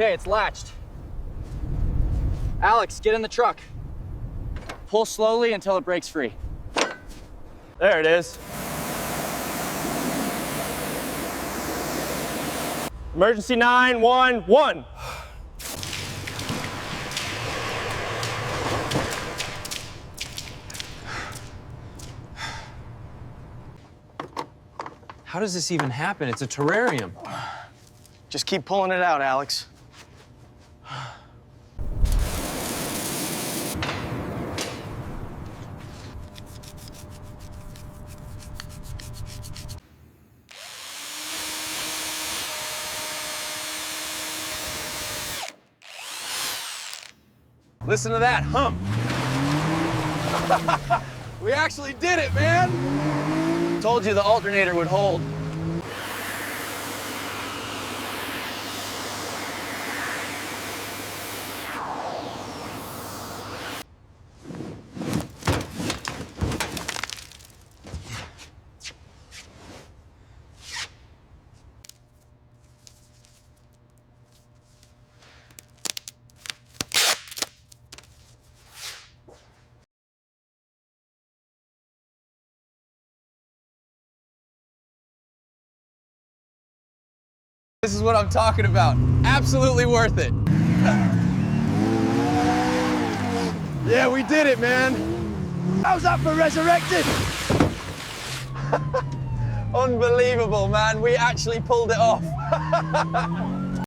Okay, it's latched. Alex, get in the truck. Pull slowly until it breaks free. There it is. Emergency 911. How does this even happen? It's a terrarium. Just keep pulling it out, Alex. Listen to that hump. We actually did it, man. Told you the alternator would hold. This is what I'm talking about. Absolutely worth it. Yeah, we did it, man. How's that for resurrected? Unbelievable, man. We actually pulled it off.